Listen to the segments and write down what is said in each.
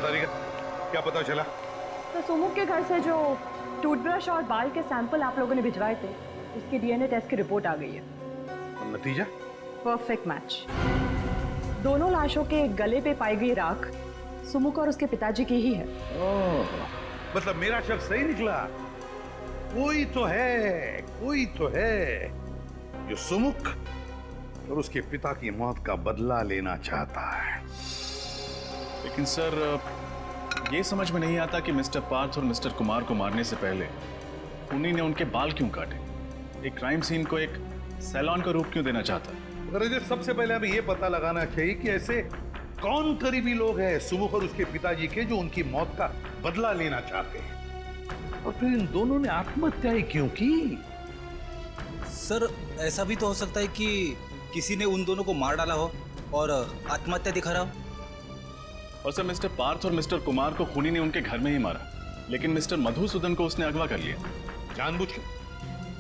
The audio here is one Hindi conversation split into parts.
तारिका, क्या पता चला? तो सुमुख के घर से जो टूथब्रश और बाल के सैंपल आप लोगों ने भिजवाए थे, उसकी डीएनए टेस्ट की रिपोर्ट आ गई है। और नतीजा? Perfect match. दोनों लाशों के गले पे पाई गई राख सुमुख और उसके पिताजी की ही है। ओह, मतलब मेरा शक सही निकला। कोई तो है जो सुमुख और उसके पिता की मौत का बदला लेना चाहता है। लेकिन सर, ये समझ में नहीं आता कि मिस्टर पार्थ और मिस्टर कुमार को मारने से पहले खूनी ने उनके बाल क्यों काटे? एक क्राइम सीन को एक सैलून का रूप क्यों देना चाहता? रजत, सबसे पहले हमें यह पता लगाना चाहिए कि ऐसे कौन करीबी लोग हैं सुमुख और उसके पिताजी के जो उनकी मौत का बदला लेना चाहते हैं, और फिर इन दोनों ने आत्महत्या क्यों की? सर, ऐसा भी तो हो सकता है कि किसी ने उन दोनों को मार डाला हो और आत्महत्या दिखा रहा हो। और सर, मिस्टर पार्थ और मिस्टर कुमार को खूनी ने उनके घर में ही मारा, लेकिन मिस्टर मधुसूदन को उसने अगवा कर लिया जानबूझ के।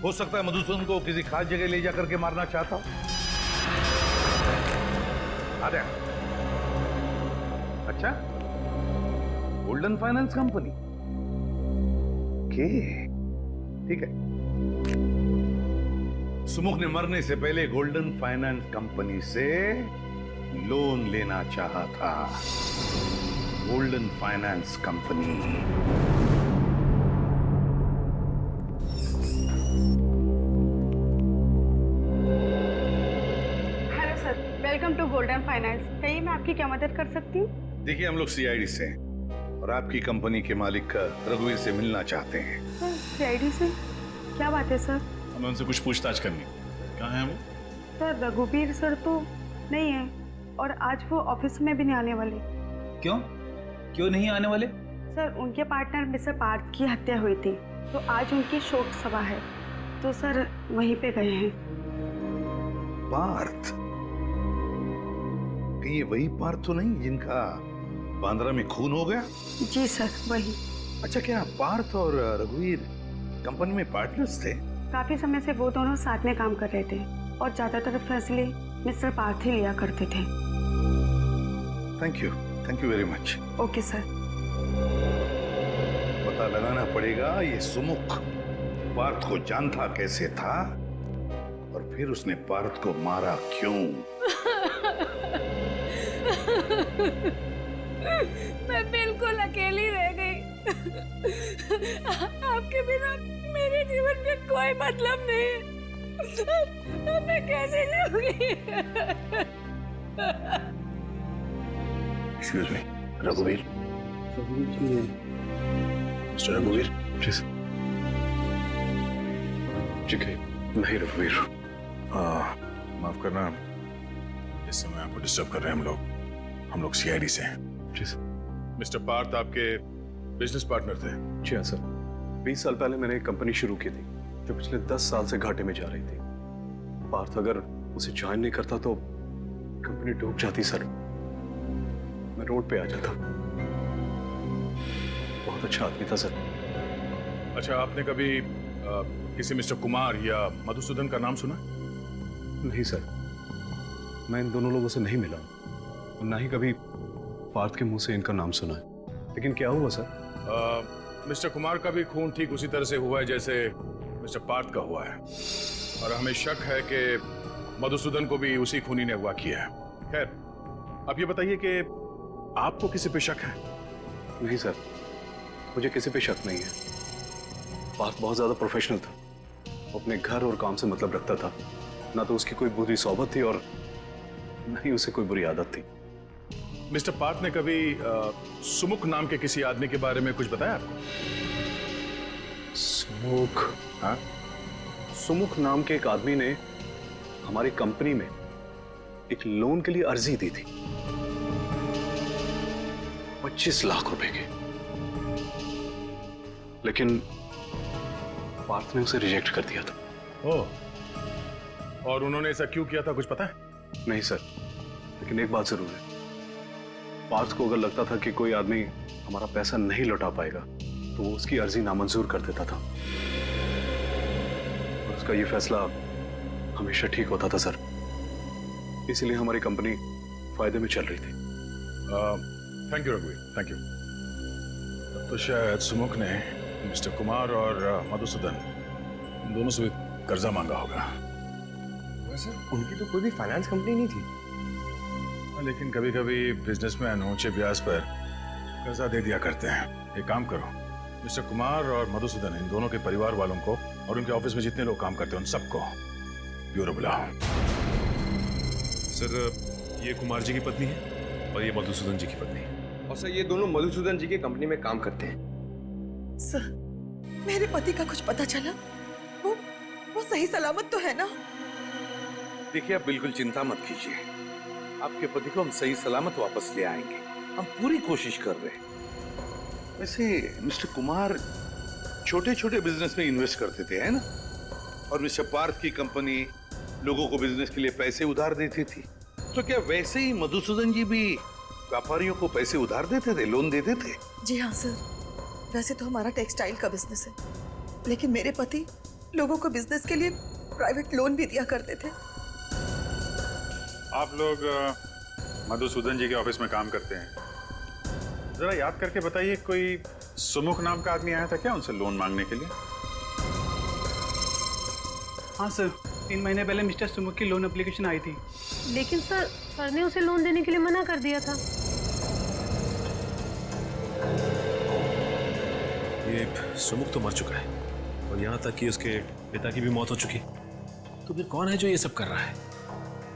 हो सकता है मधुसूदन को किसी खास जगह ले जाकर के मारना चाहता हो। अच्छा, गोल्डन फाइनेंस कंपनी के, ठीक है। सुमुख ने मरने से पहले गोल्डन फाइनेंस कंपनी से लोन लेना चाहा था। Golden Finance company. Hello sir, welcome to Golden Finance. कहिए, मैं आपकी क्या मदद कर सकती हूँ? देखिए, हम लोग सीआईडी से हैं और आपकी कंपनी के मालिक रघुवीर से मिलना चाहते हैं। सर, सीआईडी से? क्या बात है सर? हमें उनसे कुछ पूछताछ करनी। कहाँ है वो? सर, रघुवीर सर तो नहीं है और आज वो ऑफिस में भी नहीं आने वाले। क्यों नहीं आने वाले? सर, उनके पार्टनर मिस्टर पार्थ की हत्या हुई थी, तो आज उनकी शोक सभा है, तो सर वहीं पे गए हैं। पार्थ? कहीं ये वही पार्थ तो नहीं जिनका बांद्रा में खून हो गया? जी सर, वही। अच्छा, क्या पार्थ और रघुवीर कंपनी में पार्टनर्स थे? काफी समय से वो दोनों साथ में काम कर रहे थे और ज्यादातर फैसले मिस्टर पार्थ ही लिया करते थे। Thank you very much. Okay sir. पता लगाना पड़ेगा ये सुमुख पार्थ को जानता कैसे था और फिर उसने पार्थ को मारा क्यों। मैं बिल्कुल अकेली रह गई। आपके बिना मेरे जीवन में कोई मतलब नहीं। अब मैं कैसे रहूंगी? एक्सक्यूज मी, रघुवीर। मिस्टर रघुवीर, प्लीज। ठीक है, नहीं रघुवीर, माफ करना, इस समय आपको डिस्टर्ब कर रहे हैं। हम लोग सीआईडी से हैं। प्लीज। मिस्टर पार्थ आपके बिजनेस पार्टनर थे? जी हाँ सर, 20 साल पहले मैंने एक कंपनी शुरू की थी जो पिछले 10 साल से घाटे में जा रही थी। पार्थ अगर उसे ज्वाइन नहीं करता तो कंपनी डूब जाती सर। मैं रोड पे आ जाता। बहुत अच्छा आदमी था सर। अच्छा, आपने कभी किसी मिस्टर कुमार या मधुसूदन का नाम सुना? नहीं सर, मैं इन दोनों लोगों से नहीं मिला और ना ही कभी पार्थ के मुंह से इनका नाम सुना है। लेकिन क्या हुआ सर? मिस्टर कुमार का भी खून ठीक उसी तरह से हुआ है जैसे मिस्टर पार्थ का हुआ है, और हमें शक है कि मधुसूदन को भी उसी खूनी ने अगवा किया है। खैर, अब ये बताइए कि आपको किसी पे शक है? नहीं सर, मुझे किसी पे शक नहीं है। पार्थ बहुत ज्यादा प्रोफेशनल था, वो अपने घर और काम से मतलब रखता था। ना तो उसकी कोई बुरी सोबत थी और न ही उसे कोई बुरी आदत थी। मिस्टर पार्थ ने कभी सुमुख नाम के किसी आदमी के बारे में कुछ बताया आपको? सुमुख? हाँ, सुमुख नाम के एक आदमी ने हमारी कंपनी में एक लोन के लिए अर्जी दी थी, 25 लाख रुपए की। लेकिन पार्थ ने उसे रिजेक्ट कर दिया था। ओह, और उन्होंने ऐसा क्यों किया था, कुछ पता है? नहीं सर, लेकिन एक बात जरूर है, पार्थ को अगर लगता था कि कोई आदमी हमारा पैसा नहीं लौटा पाएगा तो वो उसकी अर्जी नामंजूर कर देता था, और उसका ये फैसला हमेशा ठीक होता था सर। इसीलिए हमारी कंपनी फायदे में चल रही थी। थैंक यू रघुवीर, थैंक यू। अब तो शायद सुमुख ने मिस्टर कुमार और मधुसूदन इन दोनों से भी कर्जा मांगा होगा। वैसे उनकी तो कोई भी फाइनेंस कंपनी नहीं थी। लेकिन कभी कभी बिजनेसमैन ऊंचे ब्याज पर कर्जा दे दिया करते हैं। एक काम करो, मिस्टर कुमार और मधुसूदन इन दोनों के परिवार वालों को और उनके ऑफिस में जितने लोग काम करते हैं उन सबको ब्यूरो बुलाओ। सर, ये कुमार जी की पत्नी है और ये मधुसूदन जी की पत्नी है। और सर ये दोनों मधुसूदन जी के कंपनी में काम करते हैं। सर, मेरे पति का कुछ पता चला? वो सही सलामत तो है ना? देखिए, आप बिल्कुल चिंता मत कीजिए, आपके पति को हम सही सलामत वापस ले आएंगे। हम पूरी कोशिश कर रहे हैं। वैसे मिस्टर कुमार छोटे छोटे बिजनेस में इन्वेस्ट करते थे, है ना? और मिस्टर पार्थ की कंपनी लोगों को बिजनेस के लिए पैसे उधार देती थी। तो क्या वैसे ही मधुसूदन जी भी व्यापारियों को पैसे उधार देते थे, लोन देते थे? जी हाँ सर, वैसे तो हमारा टेक्सटाइल का बिजनेस है, लेकिन मेरे पति लोगों को बिजनेस के लिए प्राइवेट लोन भी दिया करते थे। आप लोग मधुसूदन जी के ऑफिस में काम करते हैं। जरा याद करके बताइए, कोई सुमुख नाम का आदमी आया था क्या उनसे लोन मांगने के लिए? हाँ सर, 3 महीने पहले मिस्टर सुमुख की लोन एप्लीकेशन आई थी। लेकिन सर ने उसे लोन देने के लिए मना कर दिया था। ये सुमुख तो मर चुका है और यहाँ तक कि उसके पिता की भी मौत हो चुकी। तो फिर कौन है जो ये सब कर रहा है?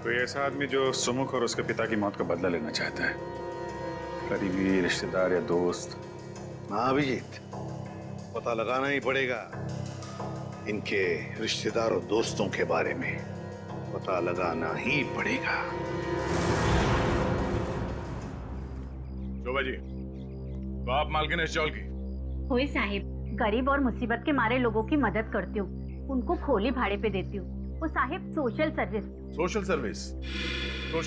कोई ऐसा आदमी जो सुमुख और उसके पिता की मौत का बदला लेना चाहता है, करीबी रिश्तेदार या दोस्त? हाँ अभिजीत, पता लगाना ही पड़ेगा इनके रिश्तेदार और दोस्तों के बारे में, पता लगाना ही पड़ेगा। शोभा जी, बाप मालकिन इस चौल की। होई साहिब, गरीब और मुसीबत के मारे लोगों की मदद करती हूँ, उनको खोली भाड़े पे देती हूँ। वो साहिब सोशल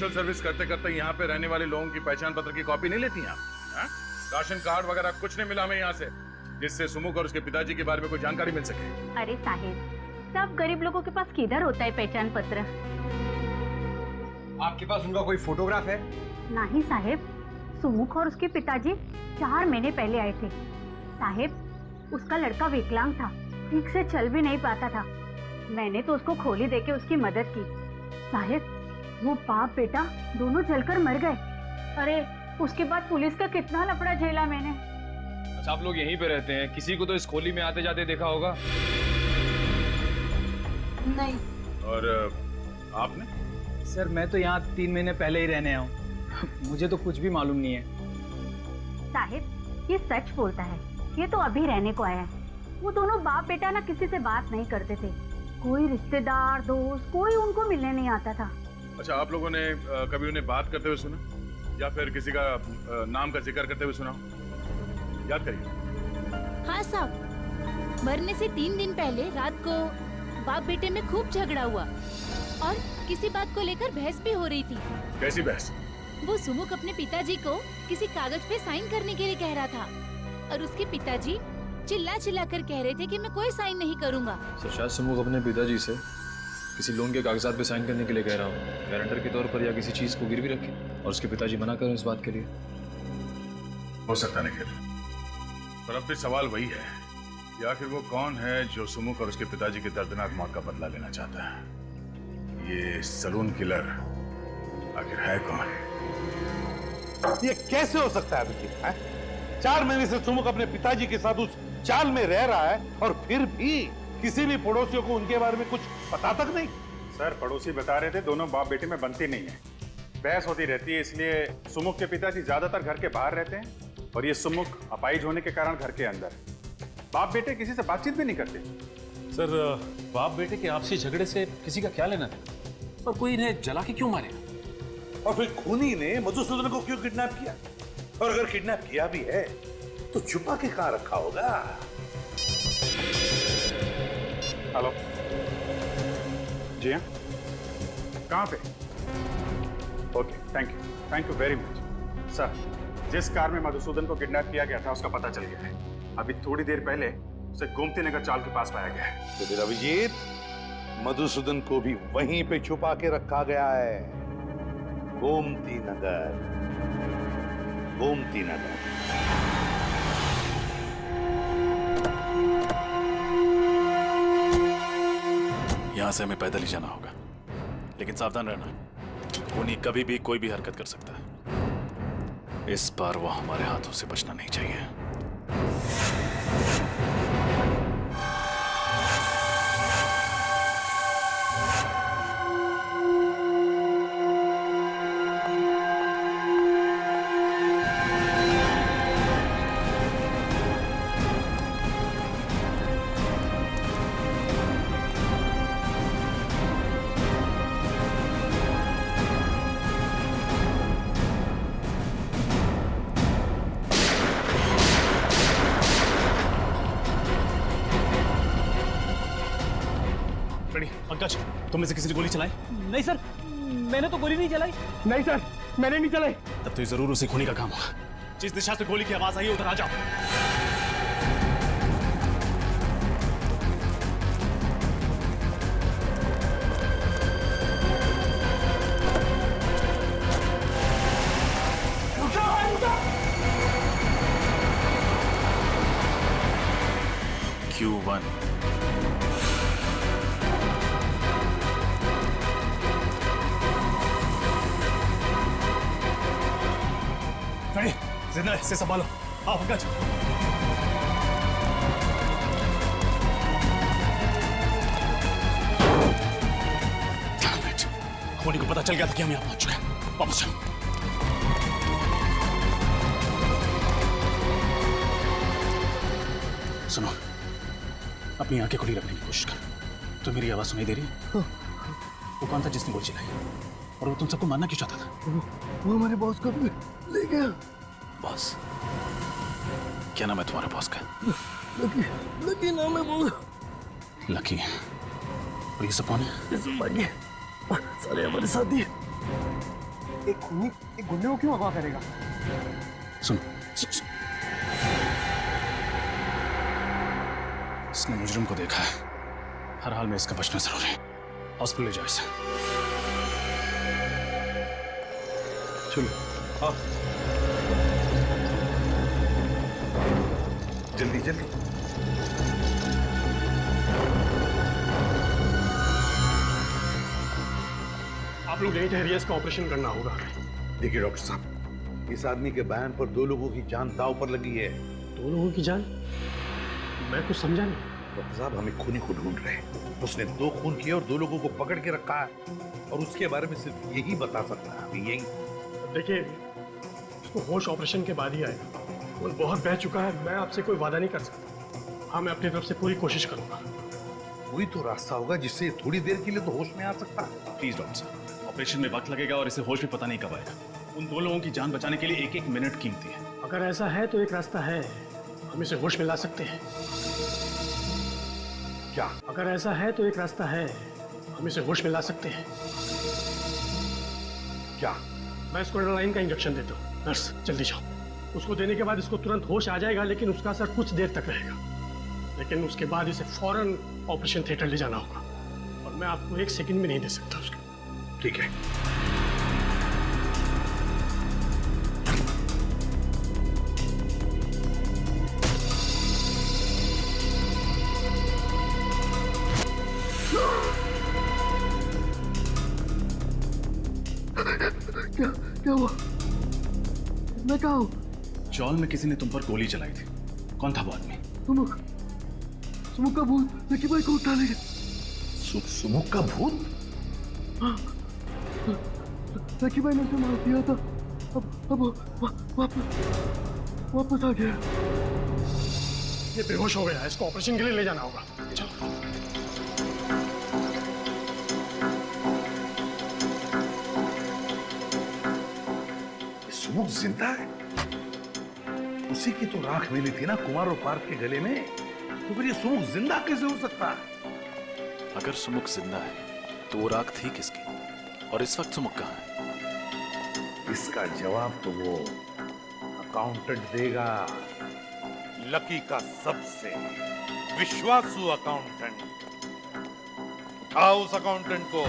सर्विस करते करते यहाँ पे रहने वाले लोगों की पहचान पत्र की कॉपी नहीं लेती आप? राशन कार्ड वगैरह कुछ नहीं मिला हमें यहाँ से, जिससे सुमुख और उसके पिताजी के बारे में कोई जानकारी मिल सके। अरे साहिब, सब गरीब लोगों के पास किधर होता है पहचान पत्र? आपके पास उनका कोई फोटोग्राफ है? नहीं साहिब, सुमुख और उसके पिताजी 4 महीने पहले आए थे। साहिब, उसका लड़का विकलांग था, ठीक से चल भी नहीं पाता था। मैंने तो उसको खोली देके उसकी मदद की। साहिब, वो बाप बेटा दोनों जलकर मर गए। अरे उसके बाद पुलिस का कितना लफड़ा झेला मैंने। अच्छा, आप लोग यहीं पे रहते हैं? किसी को तो इस खोली में आते जाते देखा होगा? नहीं। और आपने? सर, मैं तो यहाँ 3 महीने पहले ही रहने आया हूँ। मुझे तो कुछ भी मालूम नहीं है। साहिब, ये सच बोलता है, ये तो अभी रहने को आया है। वो दोनों बाप बेटा ना किसी से बात नहीं करते थे, कोई रिश्तेदार दोस्त कोई उनको मिलने नहीं आता था। अच्छा, आप लोगों ने कभी उन्हें बात करते हुए सुना या फिर किसी का नाम का जिक्र करते हुए सुना? याद करिए। हाँ साहब, मरने से 3 दिन पहले रात को बाप बेटे में खूब झगड़ा हुआ और किसी बात को लेकर बहस भी हो रही थी। कैसी बहस? वो सुमुख अपने पिताजी को किसी कागज पे साइन करने के लिए कह रहा था और उसके पिताजी चिल्ला चिल्ला कर कह रहे थे कि मैं कोई साइन नहीं करूंगा। सर, शायद सुमुख अपने पिताजी से किसी लोन के कागजात पे साइन करने के लिए कह रहा हूँ, गारंटर के तौर पर, या किसी चीज को गिरवी रखे और उसके पिताजी मना करें इस बात के लिए। हो सकता नहीं, पर अब भी सवाल वही है कि आखिर वो कौन है जो सुमुख और उसके पिताजी की दर्दनाक मौत का बदला लेना चाहता है? ये सलून किलर आखिर है कौन? ये कैसे हो सकता है अभिजीत? 4 महीने से सुमुख अपने पिताजी के साथ उस चाल में रह रहा है और फिर भी किसी भी पड़ोसियों को उनके बारे में कुछ पता तक नहीं। सर, पड़ोसी बता रहे थे दोनों बाप बेटे में बनती नहीं है, बहस होती रहती है, इसलिए सुमुख के पिताजी ज्यादातर घर के बाहर रहते हैं और ये सुमुख अपाहिज होने के कारण घर के अंदर। बाप बेटे किसी से बातचीत भी नहीं करते। सर, बाप बेटे के आपसी झगड़े से किसी का क्या लेना था? और कोई इन्हें जला के क्यों मारेगा? और फिर खूनी ने मधुसूदन को क्यों किडनैप किया? और अगर किडनैप किया भी है तो छुपा के कहां रखा होगा? हेलो जी हाँ, कहाँ पे? Okay, thank you very much sir. जिस कार में मधुसूदन को किडनैप किया गया था उसका पता चल गया है। अभी थोड़ी देर पहले उसे गोमती नगर चाल के पास पाया गया है। तो फिर अभिजीत, मधुसूदन को भी वहीं पे छुपा के रखा गया है, गोमती नगर। गोमती नगर। यहां से हमें पैदल ही जाना होगा, लेकिन सावधान रहना, खूनी कभी भी कोई भी हरकत कर सकता है। इस बार वो हमारे हाथों से बचना नहीं चाहिए। पंकज, तुम में से किसी ने गोली चलाई? नहीं सर, मैंने तो गोली नहीं चलाई। नहीं सर, मैंने नहीं चलाई। तब तो ये जरूर उसे खूनी का काम होगा। जिस दिशा से गोली की आवाज आई है उधर आ जाओ। Q1 जिंदा है, इसे संभालो। आओ पंकज। खूनी को पता चल गया था कि हम यहाँ पहुंच चुके हैं। वापस चलो। सुनो, अपनी आंखें खुली रखने की कोशिश कर। तो मेरी आवाज सुनाई दे रही है? वो कौन था जिसने गोली चलाई? और वो तुम सबको मारना क्यों चाहता था? वो हमारे बॉस को ले गया। बॉस? क्या नाम है तुम्हारे बॉस का? लकी, लकी नाम है वो। लकी? और ये सब कौन है? ये सब बाकी सारे हमारे साथी। एक खूनी एक गुंडे को क्यों अगवा करेगा? सुन, इसने मुजरिम को देखा है। हर हाल में इसका बचना जरूरी है। हॉस्पिटल ले जाओ इसे। चलो आओ। जल्दी जल्दी। आप लोग यही ठहरिए, इसका ऑपरेशन करना होगा। देखिए डॉक्टर साहब, इस आदमी के बयान पर 2 लोगों की जान दांव पर लगी है। 2 लोगों की जान? मैं कुछ समझा नहीं। डॉक्टर साहब, हमें खूनी को ढूंढ रहे हैं। उसने 2 खून किए और 2 लोगों को पकड़ के रखा है, और उसके बारे में सिर्फ यही बता सकता है। अभी यही देखिए, उसको होश ऑपरेशन के बाद ही आएगा। वो बहुत बह चुका है। मैं आपसे कोई वादा नहीं कर सकता। हाँ, मैं अपनी तरफ से पूरी कोशिश करूंगा। कोई तो रास्ता होगा जिससे थोड़ी देर के लिए तो होश में आ सकता है। प्लीज डॉक्टर साहब, ऑपरेशन में वक्त लगेगा और इसे होश में पता नहीं कब आएगा। उन 2 लोगों की जान बचाने के लिए 1-1 मिनट कीमती है। अगर ऐसा है तो एक रास्ता है, हम इसे होश में ला सकते हैं। क्या? अगर ऐसा है तो एक रास्ता है, हम इसे होश में ला सकते हैं। क्या? मैं इसको एड्रेनालाइन का इंजेक्शन देता हूँ। नर्स, जल्दी जाओ। उसको देने के बाद इसको तुरंत होश आ जाएगा, लेकिन उसका असर कुछ देर तक रहेगा। लेकिन उसके बाद इसे फौरन ऑपरेशन थिएटर ले जाना होगा, और मैं आपको 1 सेकंड भी नहीं दे सकता उसको। ठीक है। क्या हुआ? मैं कहाँ हूँ? चौल में किसी ने तुम पर गोली चलाई थी। कौन था वो आदमी? सुमुख का भूत लकी भाई को उठा ले गया। सुमुख का भूत? हाँ, लकी भाई ने उसे मार दिया था। अब वापस आ गया। ये बेहोश हो गया है, इसको ऑपरेशन के लिए ले जाना होगा। चलो। सुमुख जिंदा है? उसी की तो राख मिली थी ना कुमार और पार्थ के गले में। तो फिर ये सुमुख जिंदा कैसे हो सकता है? अगर सुमुख जिंदा है तो वो राख थी किसकी? और इस वक्त सुमुख कहाँ है? इसका जवाब तो वो अकाउंटेंट देगा। लकी का सबसे विश्वासु अकाउंटेंट। उठाओ उस अकाउंटेंट को।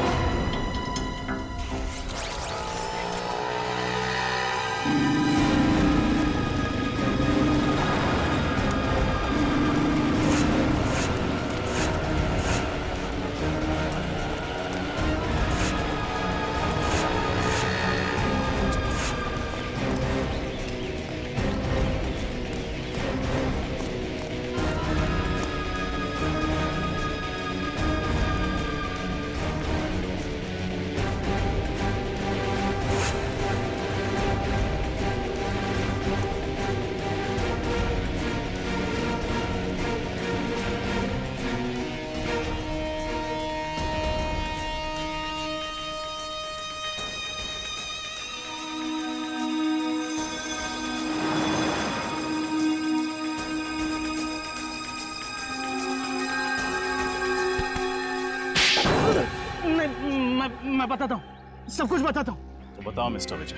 मैं बताता हूँ, सब कुछ बताता हूँ। तो बताओ मिस्टर विजय,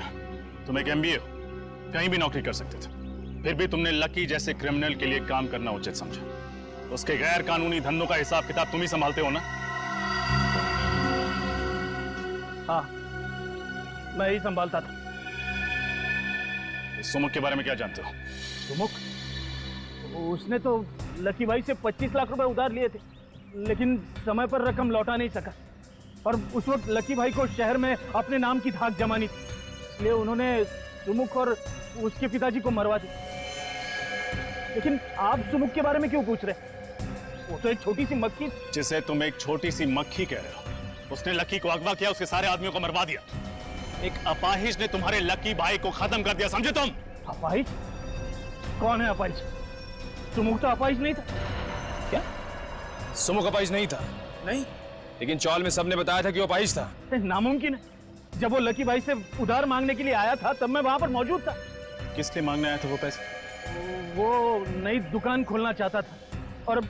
तुम एक MBA हो, कहीं भी नौकरी कर सकते थे, फिर भी तुमने लकी जैसे क्रिमिनल के लिए काम करना उचित समझा। उसके गैर कानूनी धंधों का हिसाब किताब तुम ही संभालते हो ना? हाँ, मैं ही संभालता था। इस सुमुख के बारे में क्या जानते हो? सुमुख? उसने तो लकी भाई से 25 लाख रुपए उधार लिए थे, लेकिन समय पर रकम लौटा नहीं सका। और उस वक्त लकी भाई को शहर में अपने नाम की धाक जमानी थी, इसलिए उन्होंने सुमुख और उसके पिताजी को मरवा दिया। लेकिन आप सुमुख के बारे में क्यों पूछ रहे? वो तो एक छोटी सी मक्खी। जिसे तुम एक छोटी सी मक्खी कह रहे हो, उसने लकी को अगवा किया, उसके सारे आदमियों को मरवा दिया। एक अपाहिज ने तुम्हारे लकी भाई को खत्म कर दिया, समझे तुम? अपाहिज? कौन है अपाहिज? सुमुख तो अपाहिज नहीं था। क्या? सुमुख अपाहिज नहीं था? नहीं, लेकिन चौल में सबने बताया था कि वो अपाहिज था। नामुमकिन है। जब वो लकी भाई से उधार मांगने के लिए आया था तब मैं वहां पर मौजूद था। किस लिए मांगने आया था वो पैसे? वो नई दुकान खोलना चाहता था और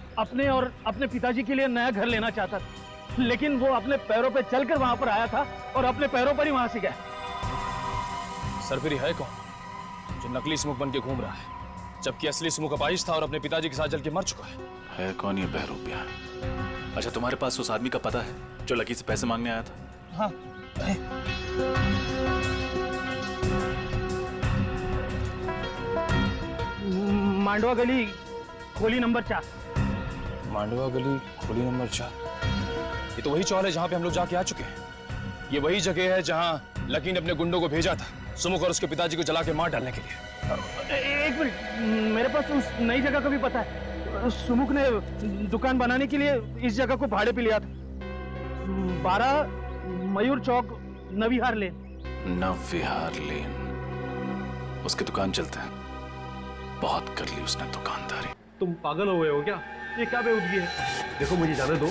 अपने पिताजी के लिए नया घर लेना चाहता था, लेकिन वो अपने पैरों पे चलकर वहां पर आया था और अपने पैरों पर ही वहां से गया। सरफिरी है कौन जो नकली सुमुख बन के घूम रहा है, जबकि असली सुमुख अपाहिज था और अपने पिताजी के साथ जल के मर चुका है कौन ये बहरूपिया? अच्छा, तुम्हारे पास उस आदमी का पता है जो लकी से पैसे मांगने आया था? हाँ है। मांडवा गली खोली नंबर 4। मांडवा गली खोली नंबर 4? ये तो वही चौल है जहां पे हम लोग जाके आ चुके हैं। ये वही जगह है जहां लकी ने अपने गुंडों को भेजा था सुमुख और उसके पिताजी को जला के मार डालने के लिए। एक मिनट, मेरे पास उस नई जगह का भी पता है। सुमुख ने दुकान बनाने के लिए इस जगह को भाड़े पे लिया था। 12 मयूर चौक, नविहार लेन। नविहार लेन, उसकी दुकान चलते हैं। बहुत कर ली उसने दुकानदारी। तुम पागल हो गए हो क्या? ये क्या बेवजगी है? देखो मुझे जाने दो,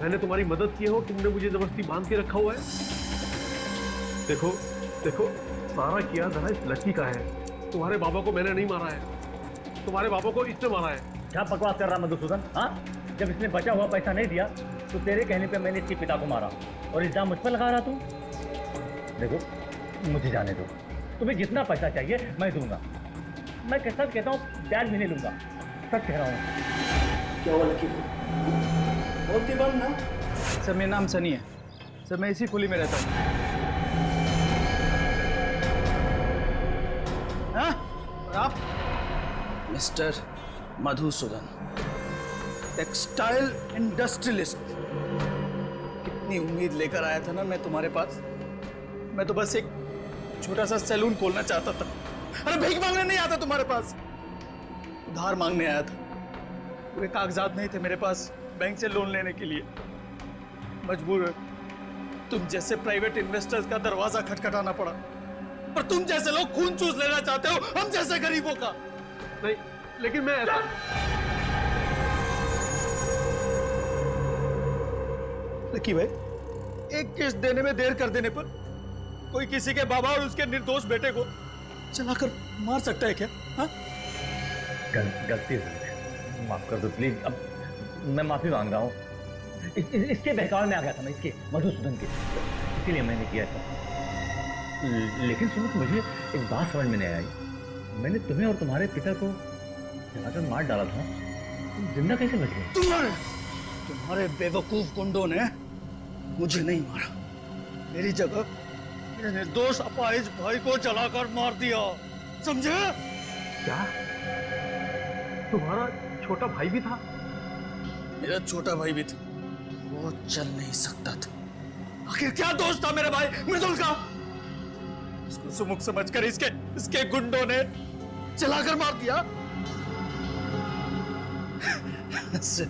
मैंने तुम्हारी मदद की हो, तुमने मुझे जबरदस्ती बांध के रखा हुआ है। देखो देखो, सारा किया जरा इस लकी का है। तुम्हारे बाबा को मैंने नहीं मारा है, तुम्हारे बाबा को इसने मारा है। क्या बकवास कर रहा मधुसूदन? हाँ, जब इसने बचा हुआ पैसा नहीं दिया तो तेरे कहने पे मैंने इसके पिता को मारा और इल्जाम मुझ पर लगा रहा तू। देखो मुझे जाने दो, तुम्हें जितना पैसा चाहिए मैं दूंगा। मैं कैसा कहता हूँ, ब्याज भी नहीं लूंगा, सच कह रहा हूँ। क्या हुआ लकी? बोलती बंद ना। सर मेरा नाम सनी है सर, मैं इसी खुली में रहता हूँ। आप? Mister Madhusudan, textile industrialist. कितनी उम्मीद लेकर आया था ना मैं तुम्हारे पास। मैं तो बस एक छोटा सा सैलून खोलना चाहता था। अरे भीख मांगने नहीं आता तुम्हारे पास, उधार मांगने आया था। पूरे कागजात नहीं थे मेरे पास बैंक से लोन लेने के लिए। मजबूर तुम जैसे प्राइवेट इन्वेस्टर्स का दरवाजा खटखटाना पड़ा, पर तुम जैसे लोग खून चूस लेना चाहते हो हम जैसे गरीबों का। नहीं, लेकिन मैं ऐसा... लकी भाई, एक किस्त देने में देर कर देने पर कोई किसी के बाबा और उसके निर्दोष बेटे को चलाकर मार सकता है क्या? हाँ? गलती हो गई, माफ कर दो प्लीज। अब मैं माफी मांग रहा हूँ। इसके बहकावे में आ गया था मैं, इसके मधुसूदन के, इसीलिए मैंने किया था। लेकिन सुनो, मुझे एक बात समझ में नहीं आई। मैंने तुम्हें और तुम्हारे पिता को जलाकर मार डाला था, तुम जिंदा कैसे बच गए? तुम्हारे बेवकूफ गुंडों ने मुझे नहीं मारा, मेरी जगह मेरे निर्दोष अपाहिज भाई को जलाकर मार दिया, समझे? क्या तुम्हारा छोटा भाई भी था? मेरा छोटा भाई भी था, वो चल नहीं सकता था। आखिर क्या दोष था मेरे भाई मृदुल का? उसको सुमुख समझकर इसके गुंडों ने चलाकर मार दिया।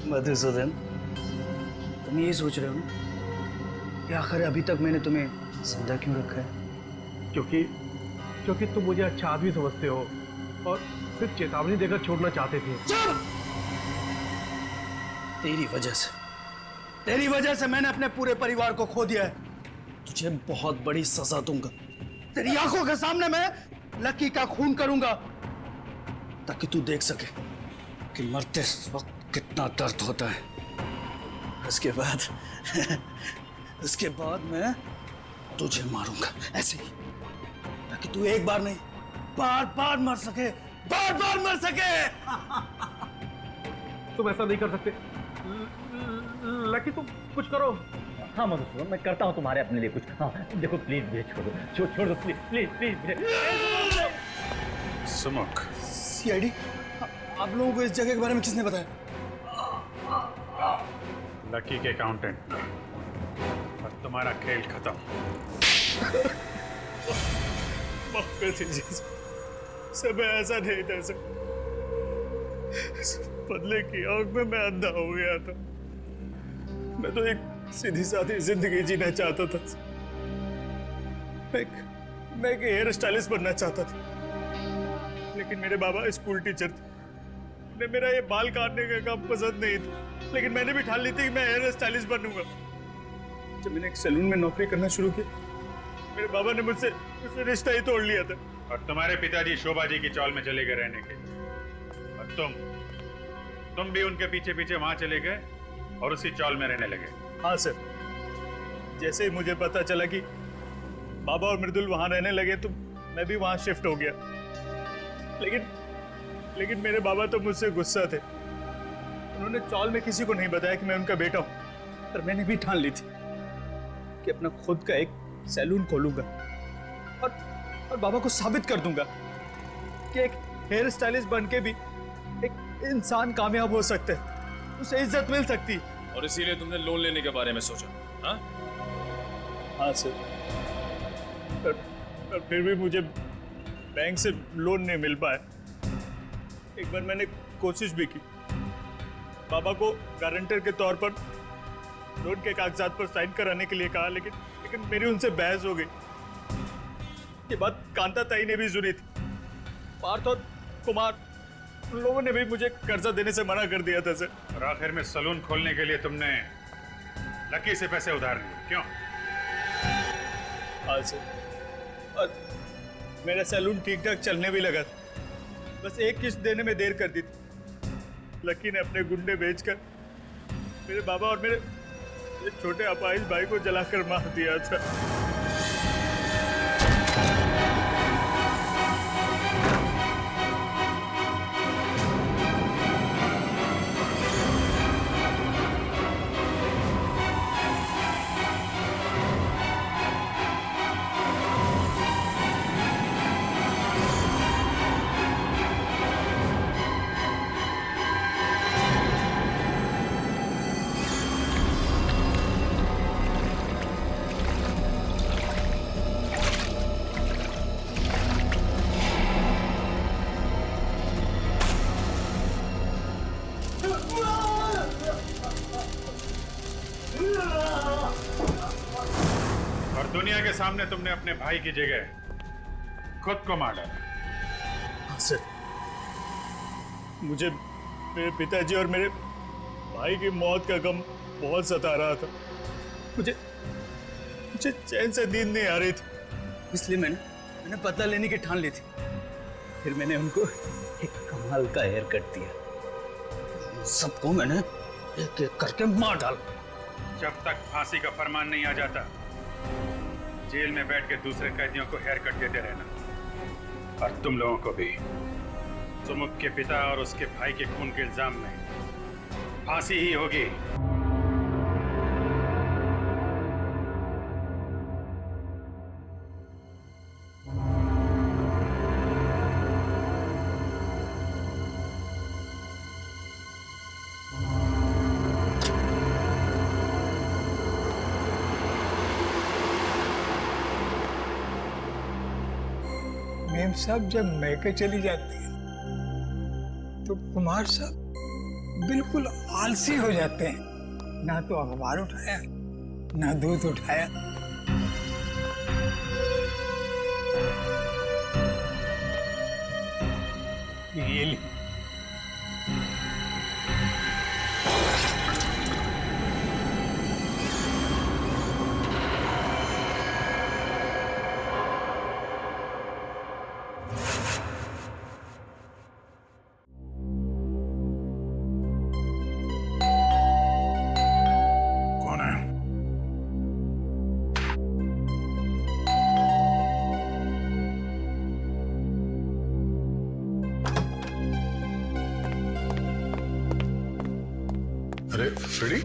मधुसूदन, तुम ये सोच रहे हो ना कि आखिर अभी तक मैंने तुम्हें जिंदा क्यों रखा है? क्योंकि तुम मुझे अच्छा आदमी समझते हो और सिर्फ चेतावनी देकर छोड़ना चाहते थे। तेरी वजह से मैंने अपने पूरे परिवार को खो दिया है। तुझे बहुत बड़ी सजा दूंगा। तेरी आंखों के सामने मैं लकी का खून करूंगा ताकि तू देख सके कि मरते वक्त कितना दर्द होता है। उसके बाद मैं तुझे मारूंगा ऐसे ही, ताकि तू एक बार नहीं बार बार मर सके, बार बार मर सके। तुम ऐसा नहीं कर सकते। लकी तुम कुछ करो। हाँ मधुसूदन, मैं करता हूँ तुम्हारे अपने लिए कुछ। हाँ देखो प्लीज मुझे छोड़ दो please please please. Sumukh, CID, आप लोगों को इस जगह के बारे में किसने बताया? लकी के अकाउंटेंट। और तुम्हारा खेल खत्म। माफ कर दीजिए सब, ऐसा नहीं था सर। बदले की आग में मैं अंधा हो गया था। मैं तो एक सीधी सादी जिंदगी जीना चाहता था। मैं एक हेयर स्टाइलिस्ट बनना चाहता था, लेकिन मेरे बाबा स्कूल टीचर थे। उन्हें मेरा ये बाल काटने का काम पसंद नहीं था, लेकिन मैंने भी ठान ली थी कि मैं हेयर स्टाइलिस्ट बनूंगा। जब मैंने एक सैलून में नौकरी करना शुरू की, मेरे बाबा ने मुझसे रिश्ता ही तोड़ लिया था। और तुम्हारे पिताजी शोभा जी की चौल में चले गए रहने के, और तुम भी उनके पीछे पीछे वहां चले गए और उसी चौल में रहने लगे। हाँ सर, जैसे ही मुझे पता चला कि बाबा और मृदुल वहां रहने लगे तो मैं भी वहां शिफ्ट हो गया। लेकिन मेरे बाबा तो मुझसे गुस्सा थे। उन्होंने चौल में किसी को नहीं बताया कि मैं उनका बेटा हूं, पर मैंने भी ठान ली थी कि अपना खुद का एक सैलून खोलूंगा और बाबा को साबित कर दूंगा कि एक हेयर स्टाइलिस्ट बन के भी एक इंसान कामयाब हो सकता है, उसे इज्जत मिल सकती है। और इसीलिए तुमने लोन लेने के बारे में सोचा? हाँ हाँ सर, पर फिर भी मुझे बैंक से लोन नहीं मिल पाया। एक बार मैंने कोशिश भी की, बाबा को गारंटर के तौर पर लोन के कागजात पर साइन कराने के लिए कहा, लेकिन मेरी उनसे बहस हो गई। ये बात कांता ताई ने भी सुनी थी। पार्थ और कुमार, उन लोगों ने भी मुझे कर्जा देने से मना कर दिया था सर। और आखिर में सलून खोलने के लिए तुमने लकी से पैसे उधार लिए, क्यों? हाँ सर, और मेरा सैलून ठीक ठाक चलने भी लगा था। बस एक किस्त देने में देर कर दी थी। लकी ने अपने गुंडे बेचकर मेरे बाबा और मेरे छोटे अपाहिज भाई को जलाकर मार दिया था। और दुनिया के सामने तुमने अपने भाई की जगह खुद को मार डाला। हाँ सर, मुझे मेरे पिताजी और मेरे भाई की मौत का गम बहुत सता रहा था। मुझे चैन से नींद नहीं आ रही थी, इसलिए मैंने बदला लेने की ठान ली थी। फिर मैंने उनको एक कमाल का हेयर कट दिया। सबको मैंने एक एक करके मार डाला। जब तक फांसी का फरमान नहीं आ जाता, जेल में बैठ के दूसरे कैदियों को हेयर कट देते रहना। और तुम लोगों को भी सुमुख के पिता और उसके भाई के खून के इल्जाम में फांसी ही होगी। मेम साहब जब मैके चली जाती है तो कुमार साहब बिल्कुल आलसी हो जाते हैं। ना तो अखबार उठाया, ना दूध उठाया। ये ली। फ्रेडी,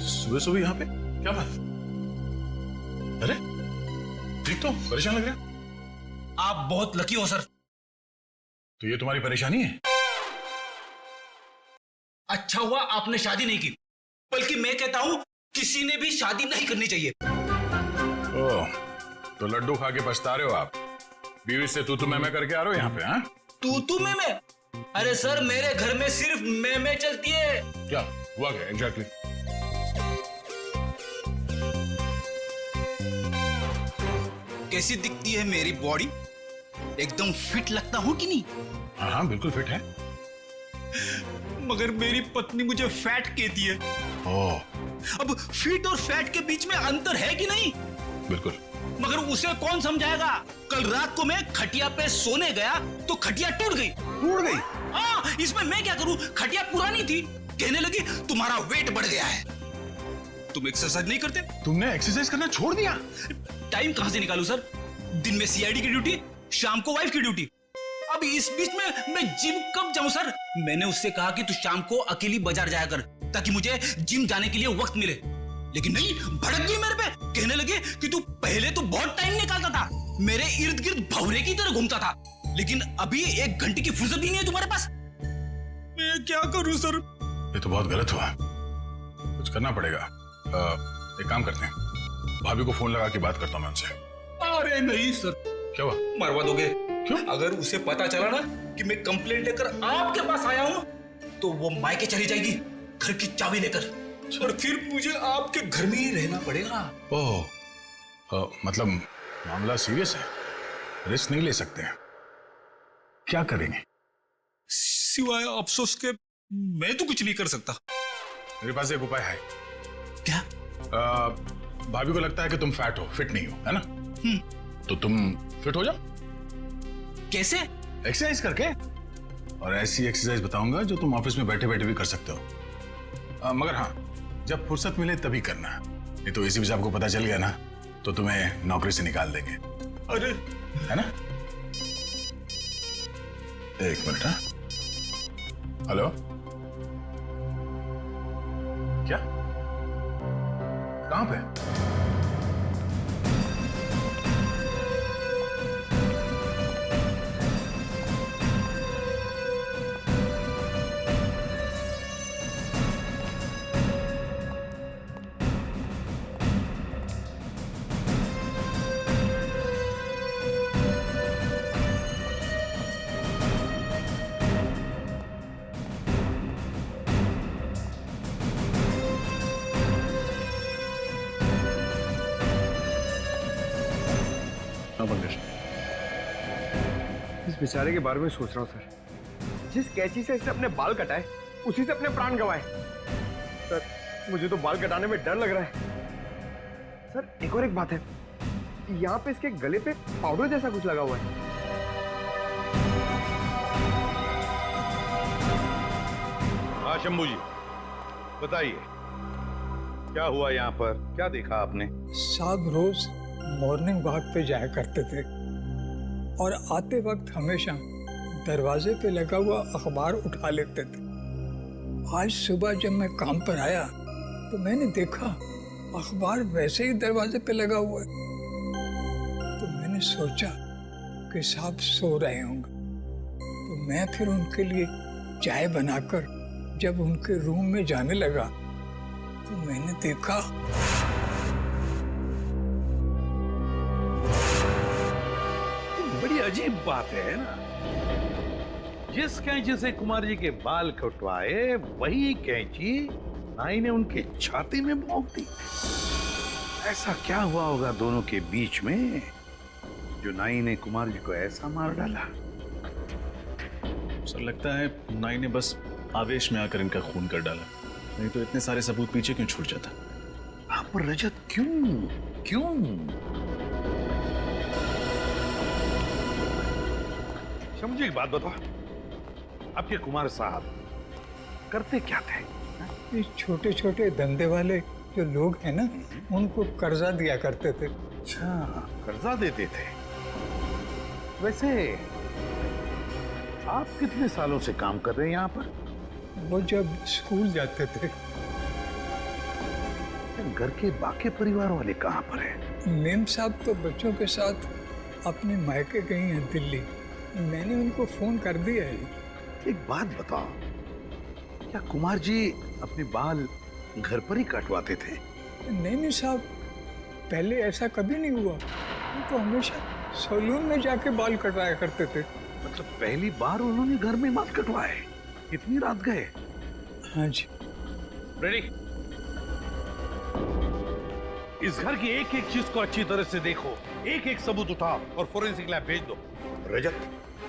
सुबह सुबह यहाँ पे क्या बात? अरे ठीक तो, परेशान लग रहा है। आप बहुत लकी हो सर। तो ये तुम्हारी परेशानी है? अच्छा हुआ आपने शादी नहीं की, बल्कि मैं कहता हूं किसी ने भी शादी नहीं करनी चाहिए। ओह, तो लड्डू खा के पछता रहे हो आप? बीवी से तू मैं करके आ रहे हो यहाँ पे? हाँ, तू मैं? अरे सर, मेरे घर में सिर्फ मैं चलती है। क्या हुआ क्या एग्जैक्टली? कैसी दिखती है मेरी बॉडी? एकदम फिट लगता हूं कि नहीं? हाँ बिल्कुल फिट है। मगर मेरी पत्नी मुझे फैट कहती है। ओह। अब फिट और फैट के बीच में अंतर है कि नहीं? बिल्कुल। मगर उसे कौन समझाएगा? कल रात को मैं खटिया पे सोने गया तो खटिया टूट गई। टूट गई? हाँ, इसमें मैं क्या करूं? खटिया पुरानी थी। कहने लगी तुम्हारा वेट बढ़ गया है। तुम एक्सरसाइज नहीं करते? तुमने एक्सरसाइज करना छोड़ दिया? टाइम कहां से निकालूं सर? दिन में सीआईडी की ड्यूटी, शाम को वाइफ की ड्यूटी। अब इस बीच में मैं जिम कब जाऊं सर? मैंने उससे कहा कि तू शाम को अकेली बाजार जाया कर ताकि मुझे जिम जाने के लिए वक्त मिले, लेकिन नहीं, भड़क गई मेरे पे। कहने लगे कि तू पहले तो बहुत टाइम निकालता था, मेरे इर्द गिर्द भंवरे की तरह घूमता था, लेकिन अभी 1 घंटे की फुर्सत भी नहीं है तुम्हारे पास। मैं क्या करूं सर? ये तो बहुत गलत हुआ, कुछ करना पड़ेगा। एक काम करते हैं, भाभी को फोन लगा के बात करता हूं मैं उनसे। अरे नहीं सर। क्या हुआ? मरवा दोगे? क्यों? अगर उसे पता चला ना कि मैं कंप्लेंट लेकर आपके पास आया हूं, तो वो मायके चली जाएगी घर की चाबी लेकर, और फिर मुझे आपके घर में ही रहना पड़ेगा। ओह, मतलब मामला सीरियस है, रिस्क नहीं ले सकते हैं। क्या करेंगे? सिवाय अफसोस के मैं तो कुछ नहीं कर सकता। मेरे पास एक उपाय है। क्या? भाभी को लगता है कि तुम फैट हो, फिट नहीं हो, है ना? तो तुम फिट हो जाओ। कैसे? एक्सरसाइज करके। और ऐसी एक्सरसाइज बताऊंगा जो तुम ऑफिस में बैठे बैठे भी कर सकते हो। मगर हाँ, जब फुर्सत मिले तभी करना। नहीं तो एसीपी साहब को पता चल गया ना तो तुम्हें नौकरी से निकाल देंगे। अरे, है ना? 1 मिनट। हाँ, हेलो, क्या? कहां पे? इस बेचारे के बारे में सोच रहा हूँ सर। जिस कैंची से इसने अपने बाल कटाए, उसी से अपने प्राण गंवाए। सर, मुझे तो बाल कटाने में डर लग रहा है। सर, एक और एक बात है, यहाँ पे इसके गले पे पाउडर जैसा कुछ लगा हुआ है। हाँ शंभू जी, बताइए क्या हुआ यहाँ पर? क्या देखा आपने? साहब रोज मॉर्निंग वॉक पे जाया करते थे और आते वक्त हमेशा दरवाजे पे लगा हुआ अखबार उठा लेते थे। आज सुबह जब मैं काम पर आया तो मैंने देखा अखबार वैसे ही दरवाजे पे लगा हुआ है। तो मैंने सोचा कि साहब सो रहे होंगे, तो मैं फिर उनके लिए चाय बनाकर जब उनके रूम में जाने लगा तो मैंने देखा बड़ी अजीब बात है ना, जिस कैंची से कुमार जी के बाल कटवाए वही कैंची नाई ने उनके छाती में भोंक दी। ऐसा क्या हुआ होगा दोनों के बीच में जो नाई ने कुमार जी को ऐसा मार डाला? सर, लगता है नाई ने बस आवेश में आकर इनका खून कर डाला, नहीं तो इतने सारे सबूत पीछे क्यों छूट जाता? हाँ, पर रजत क्यों? मुझे एक बात बताओ, आपके कुमार साहब करते क्या थे? ये छोटे छोटे धंधे वाले जो लोग हैं ना, उनको कर्जा दिया करते थे। अच्छा, कर्जा देते थे। वैसे आप कितने सालों से काम कर रहे हैं यहाँ पर? वो जब स्कूल जाते थे। घर के बाकी परिवार वाले कहाँ पर हैं? मेम साहब तो बच्चों के साथ अपने मायके गई हैं दिल्ली। मैंने उनको फोन कर दिया है। एक बात बताओ, क्या कुमार जी अपने बाल घर पर ही कटवाते थे? नहीं साहब, पहले ऐसा कभी नहीं हुआ। वो तो हमेशा सैलून में जाके बाल कटवाया करते थे। मतलब पहली बार उन्होंने घर में बाल कटवाए? इतनी रात गए? हाँ जी। रेडी? इस घर की एक एक चीज को अच्छी तरह से देखो, एक एक सबूत उठाओ और फोरेंसिक लैब भेज दो। रजत,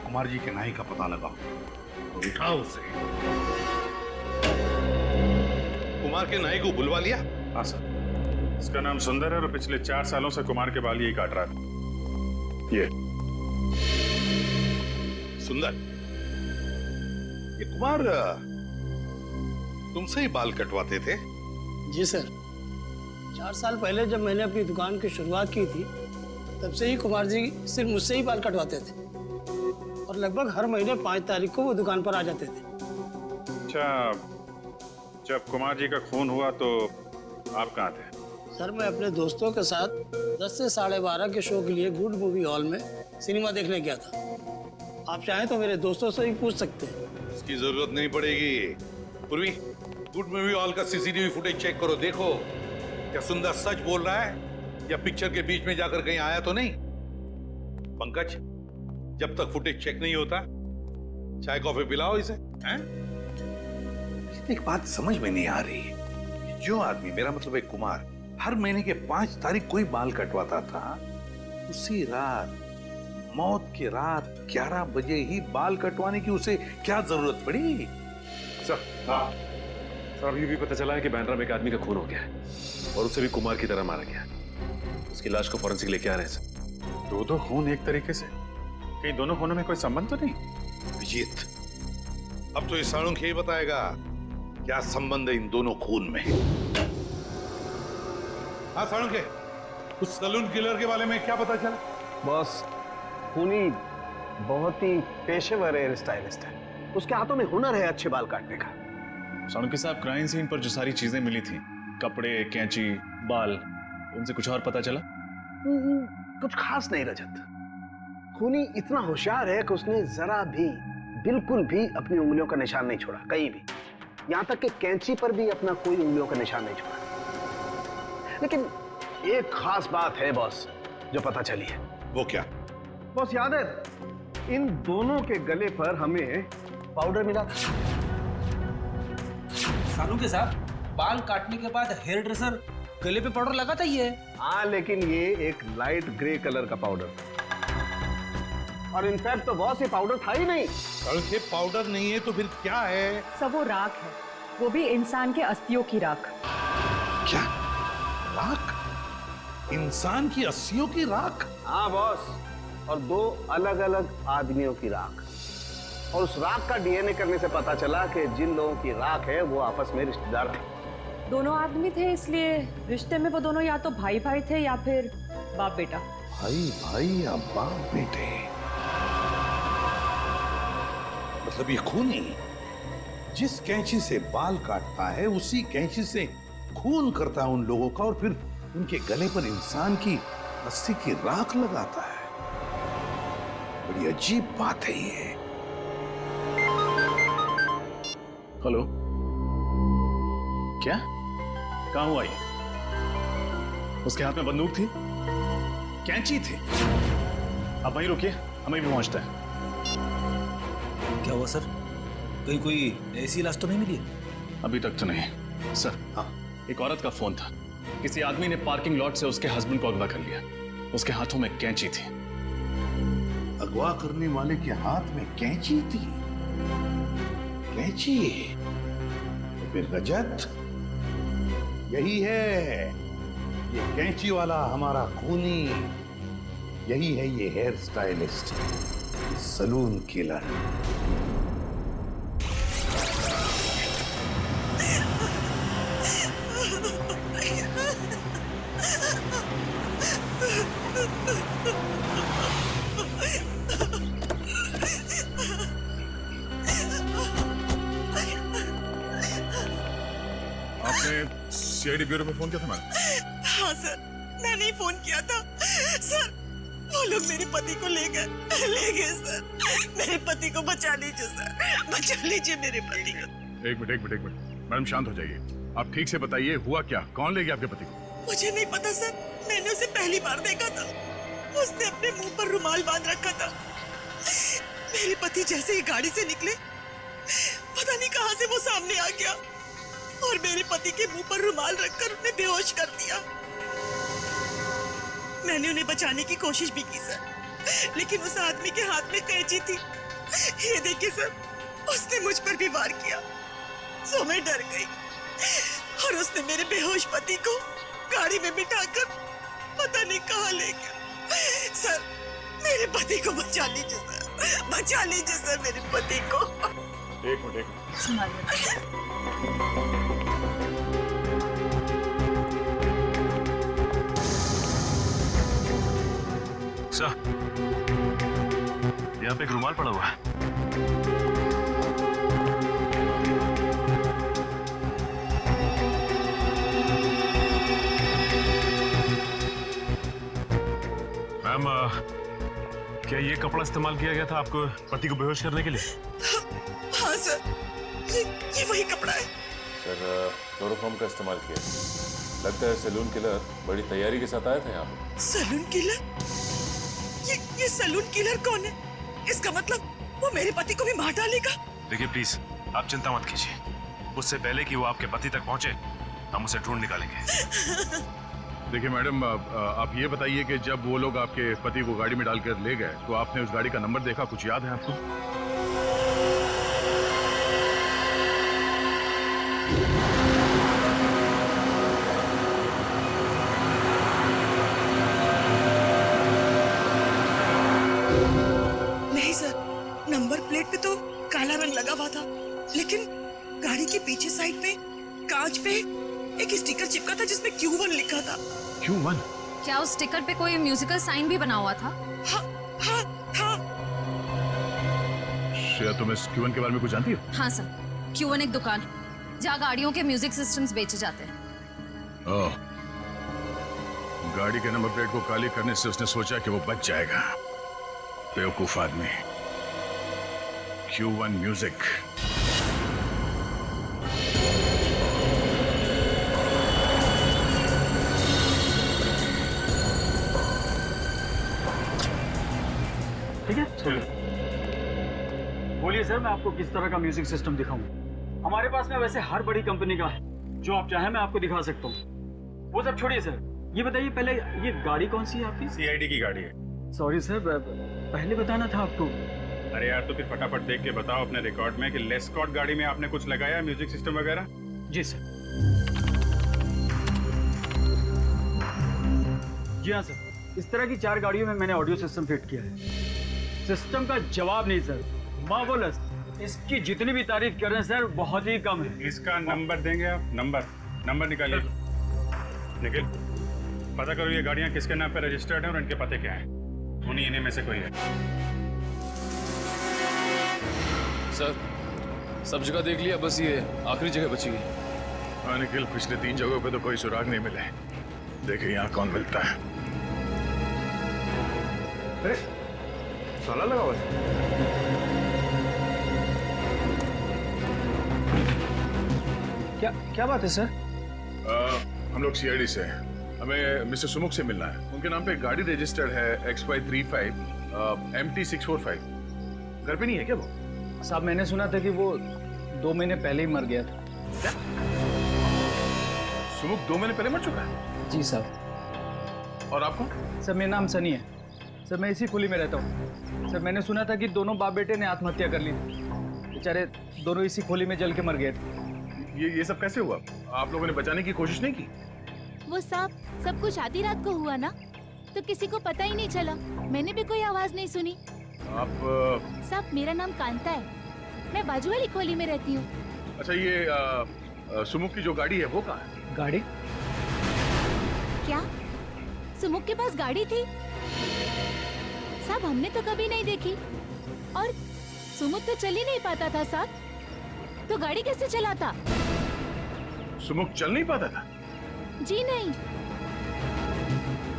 कुमार जी के नाई का पता लगाओ और उठाओ उसे। कुमार के नाई को बुलवा लिया? हाँ सर। इसका नाम सुंदर है और पिछले 4 सालों से कुमार के बाल यही काट रहा था। ये सुंदर, ये कुमार तुमसे ही बाल कटवाते थे? जी सर। 4 साल पहले जब मैंने अपनी दुकान की शुरुआत की थी, तब से ही कुमार जी सिर्फ मुझसे ही बाल कटवाते थे और लगभग हर महीने 5 तारीख को वो दुकान पर आ जाते थे। अच्छा, जब कुमार जी का खून हुआ तो आप कहाँ थे? सर, मैं अपने दोस्तों के साथ 10 से 12:30 के शो के लिए गुड मूवी हॉल में सिनेमा देखने गया था। आप चाहें तो मेरे दोस्तों से ही पूछ सकते हैं। इसकी जरूरत नहीं पड़ेगी। पूर्वी, गुड मूवी हॉल का सीसीटीवी फुटेज चेक करो, देखो क्या सुंदर सच बोल रहा है या पिक्चर के बीच में जाकर कहीं आया तो नहीं। पंकज, जब तक फुटेज चेक नहीं होता चाय कॉफी पिलाओ इसे। हैं? एक बात समझ में नहीं आ रही, जो आदमी, मेरा मतलब है कुमार, हर महीने के 5 तारीख को ही बाल कटवाता था, उसी रात, मौत की रात 11 बजे ही बाल कटवाने की उसे क्या जरूरत पड़ी? सर, हाँ सर, अभी भी पता चला है कि बैंड्रा में एक आदमी का खून हो गया है और उसे भी कुमार की तरह मारा गया। उसकी लाश को फॉरेंसिक लेके आ रहे हैं सर। 2 खून एक तरीके से, कहीं दोनों खूनों में कोई संबंध तो नहीं? विजीत, अब तो ये साळुंखे ही बताएगा क्या संबंध है इन दोनों खून में। हाँ साळुंखे, उस सलून किलर के बारे में क्या पता चला? बॉस, खूनी बहुत ही पेशेवर हेयर स्टाइलिस्ट है। उसके हाथों में हुनर है अच्छे बाल काटने का। साळुंखे साहब, क्राइम सीन पर जो सारी चीजें मिली थी, कपड़े, कैंची, बाल, उनसे कुछ और पता चला? कुछ खास नहीं रजत। खूनी इतना होशियार है कि उसने जरा भी, बिल्कुल भी अपनी उंगलियों का निशान नहीं छोड़ा, कहीं भी। यहां तक कि कैंची पर भी अपना कोई उंगलियों का निशान नहीं छोड़ा। लेकिन एक खास बात है बॉस जो पता चली है। वो क्या? बॉस, याद है इन दोनों के गले पर हमें पाउडर मिला था। साळुंखे साहब, बाल काटने के बाद हेयर ड्रेसर गले पे पाउडर लगाता ही है। हाँ, लेकिन ये एक लाइट ग्रे कलर का पाउडर था और इनफैक्ट तो बॉस ये पाउडर था ही नहीं। साळुंखे, पाउडर नहीं है तो फिर क्या है? सब वो राख है, वो भी इंसान के अस्थियों की राख। क्या राख? इंसान की अस्थियों की राख? हाँ बॉस, और 2 अलग अलग आदमियों की राख। और उस राख का डीएनए करने से पता चला कि जिन लोगों की राख है वो आपस में रिश्तेदार थे। दोनों आदमी थे, इसलिए रिश्ते में वो दोनों या तो भाई भाई थे या फिर बाप बेटा। भाई भाई या बाप बेटे? मतलब ये खूनी जिस कैंची से बाल काटता है उसी कैंची से खून करता है उन लोगों का और फिर उनके गले पर इंसान की अस्थि की राख लगाता है। बड़ी अजीब बात है ये। हेलो, क्या? कहां हुआ ये? उसके हाथ में बंदूक थी, कैंची थी। अब वहीं रुकिए, हमें भी पहुंचता है। क्या हुआ सर? कहीं कोई ऐसी इलाज तो नहीं मिली? अभी तक तो नहीं सर। हाँ, एक औरत का फोन था, किसी आदमी ने पार्किंग लॉट से उसके हस्बैंड को अगवा कर लिया। उसके हाथों में कैंची थी। अगवा करने वाले के हाथ में कैंची थी? कैंची? तो फिर रजत यही है, ये कैंची वाला हमारा खूनी, यही है ये हेयर स्टाइलिस्ट, सलून किलर। आपने सीआईडी ब्यूरो में फोन किया था मैडम? हाँ सर, मैंने ही फोन किया था सर। वो लोग मेरे पति को ले गए सर। मेरे पति को बचा लीजिए सर, बचा लीजिए मेरे पति को। एक मिनट मैडम, शांत हो जाइए। आप ठीक से बताइए हुआ क्या, कौन ले गया आपके पति को? मुझे नहीं पता सर, मैंने उसे पहली बार देखा था। उसने अपने मुंह पर रुमाल बांध रखा था। मेरे पति जैसे ही गाड़ी से निकले, पता नहीं कहां से वो सामने आ गया और मेरे पति के मुंह पर रुमाल रखकर उन्हें बेहोश कर दिया। मैंने उन्हें बचाने की कोशिश भी की सर, लेकिन उस आदमी के हाथ में कैंची थी। ये देखिए सर, उसने मुझ पर भी वार किया। सो मैं डर गई और उसने मेरे बेहोश पति को गाड़ी में बिठाकर पता नहीं कहां ले गया। सर, मेरे पति को बचा लीजिए सर, बचा लीजिए सर मेरे पति को। एक मिनट। सर, यहाँ पे एक रुमाल पड़ा हुआ है। मैम, क्या ये कपड़ा इस्तेमाल किया गया था आपको पति को बेहोश करने के लिए? हाँ सर, ये वही कपड़ा है। सर, क्लोरोफॉर्म का इस्तेमाल किया। लगता है सैलून किलर बड़ी तैयारी के साथ आया था यहाँ पे। Saloon killer? ये सैलून किलर कौन है? इसका मतलब वो मेरे पति को भी मार डालेगा। देखिए प्लीज, आप चिंता मत कीजिए। उससे पहले कि वो आपके पति तक पहुंचे, हम उसे ढूंढ निकालेंगे। देखिए मैडम, आप ये बताइए कि जब वो लोग आपके पति को गाड़ी में डालकर ले गए तो आपने उस गाड़ी का नंबर देखा? कुछ याद है आपको? नहीं सर, नंबर प्लेट पे तो काला रंग लगा हुआ था, लेकिन गाड़ी के पीछे साइड पे कांच पे एक स्टिकर चिपका था जिसमें Q1 लिखा था। Q1? क्या उस स्टिकर पे कोई म्यूजिकल साइन भी बना हुआ था? हाँ। श्रेया, तुम इस Q1 के बारे में कुछ जानती हो? हाँ सर, Q1 एक दुकान है जहाँ गाड़ियों के म्यूजिक सिस्टम्स बेचे जाते हैं। ओह, गाड़ी के नंबर प्लेट को काली करने से उसने सोचा कि वो बच जाएगा। बेवकूफ आदमी। Q1 music. ठीक है, बोलिए सर, मैं आपको किस तरह का म्यूजिक सिस्टम दिखाऊं? हमारे पास में वैसे हर बड़ी कंपनी का है, जो आप चाहें मैं आपको दिखा सकता हूँ। वो सब छोड़िए सर, ये बताइए पहले, ये गाड़ी कौन सी है आपकी? सीआईडी की गाड़ी है। सॉरी सर, पहले बताना था आपको। अरे यार, तो फिर फटाफट देख के बताओ अपने रिकॉर्ड में कि लेस्कॉट गाड़ी में आपने कुछ लगाया म्यूजिक सिस्टम वगैरह? जी सर। जी हाँ सर, इस तरह की 4 गाड़ियों में मैंने ऑडियो सिस्टम फिट किया है। सिस्टम का जवाब नहीं सर, मार्वलस। इसकी जितनी भी तारीफ कर रहे हैं सर, बहुत ही कम है। इसका नंबर देंगे आप? नंबर निकालिए। निखिल, पता करो ये गाड़ियाँ किसके नाम पे रजिस्टर्ड हैं और इनके पते क्या हैं। उन्हीं इन्हीं में से कोई है। सर, सब जगह देख लिया, बस ये आखिरी जगह बची हुई। हाँ निखिल, पिछले 3 जगहों पे तो कोई सुराग नहीं मिले। देखिए यहाँ कौन मिलता है। अरे ताला लगा हुआ है। क्या बात है सर? हम लोग सीआईडी से हैं। हमें मिस्टर सुमुख से मिलना है। उनके नाम पे गाड़ी रजिस्टर्ड है XY35 MT645। घर पे नहीं है क्या वो? साहब, मैंने सुना था कि वो 2 महीने पहले ही मर गया था। क्या? सुमुख 2 महीने पहले मर चुका है? जी साहब। और आपको? सर, मेरा नाम सनी है सर, मैं इसी खुली में रहता हूँ सर। मैंने सुना था कि दोनों बाप बेटे ने आत्महत्या कर ली थी। बेचारे दोनों इसी खोली में जल के मर गए थे। ये सब कैसे हुआ? आप लोगों ने बचाने की कोशिश नहीं की? वो साहब, सब कुछ आधी रात को हुआ ना, तो किसी को पता ही नहीं चला। मैंने भी कोई आवाज नहीं सुनी। आप साहब, मेरा नाम कांता है, मैं बाजू वाली खोली में रहती हूँ। अच्छा, ये सुमुख की जो गाड़ी है वो कहाँ है? गाड़ी? क्या सुमुख के पास गाड़ी थी? साहब, हमने तो कभी नहीं देखी। और सुमुख तो चल ही नहीं पाता था साहब, तो गाड़ी कैसे चलाता? सुमुख चल नहीं पाता था? जी नहीं।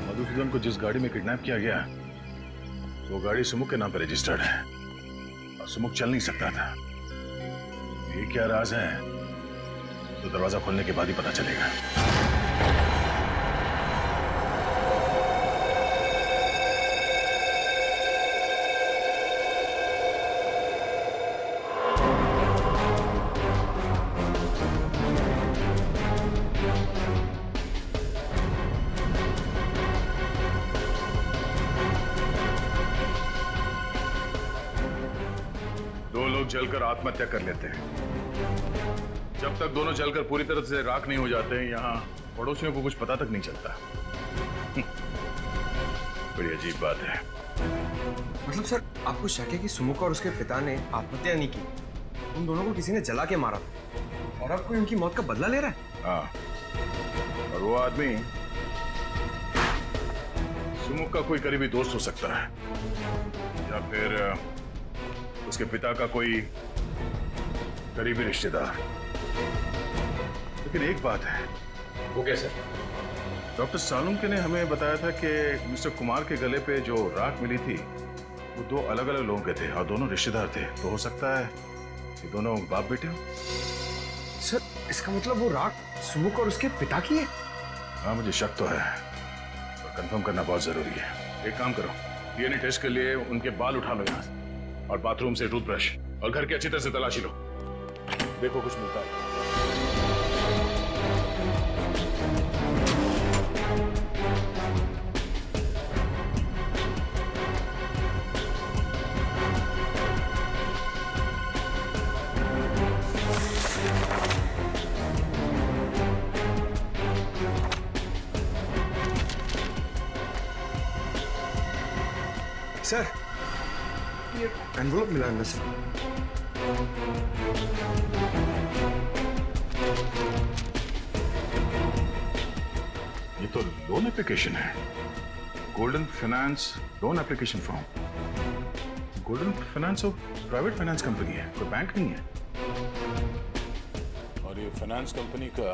मधुसूदन को जिस गाड़ी में किडनैप किया गया वो गाड़ी सुमुख के नाम पर रजिस्टर्ड है और सुमुख चल नहीं सकता था। ये क्या राज है तो दरवाजा खोलने के बाद ही पता चलेगा। दो लोग जलकर आत्महत्या कर लेते हैं। जब तक दोनों जलकर पूरी तरह से राख नहीं हो जाते हैं, यहाँ पड़ोसियों को कुछ पता तक नहीं चलता। बड़ी अजीब बात है। मतलब सर, आपको शक है कि सुमुख और उसके पिता ने आत्महत्या नहीं की, उन दोनों को किसी ने जला के मारा और अब कोई उनकी मौत का बदला ले रहा है? हाँ, और वो आदमी सुमुख का कोई करीबी दोस्त हो सकता है या फिर उसके पिता का कोई करीबी रिश्तेदार। लेकिन एक बात है। वो क्या सर? डॉक्टर सालुंके ने हमें बताया था कि मिस्टर कुमार के गले पे जो राख मिली थी वो दो अलग अलग लोगों के थे और दोनों रिश्तेदार थे। तो हो सकता है कि दोनों बाप बेटे हो। सर, इसका मतलब वो राख सुमुख और उसके पिता की है? हाँ, मुझे शक तो है पर कंफर्म करना बहुत जरूरी है। एक काम करो, डीएनए टेस्ट के लिए उनके बाल उठा लो यहाँ से और बाथरूम से टूथब्रश और घर की अच्छी तरह से तलाशी लो। देखो कुछ मिलता है। सर, ये एनवलप मिला अंदर से। ये तो लोन एप्लीकेशन है। Golden finance loan application form. Golden finance और प्राइवेट फाइनेंस कंपनी है, कोई बैंक नहीं है। और ये फाइनेंस कंपनी का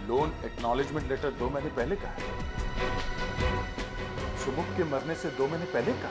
लोन एक्नॉलेजमेंट लेटर 2 महीने पहले का है। सुमुख के मरने से 2 महीने पहले का।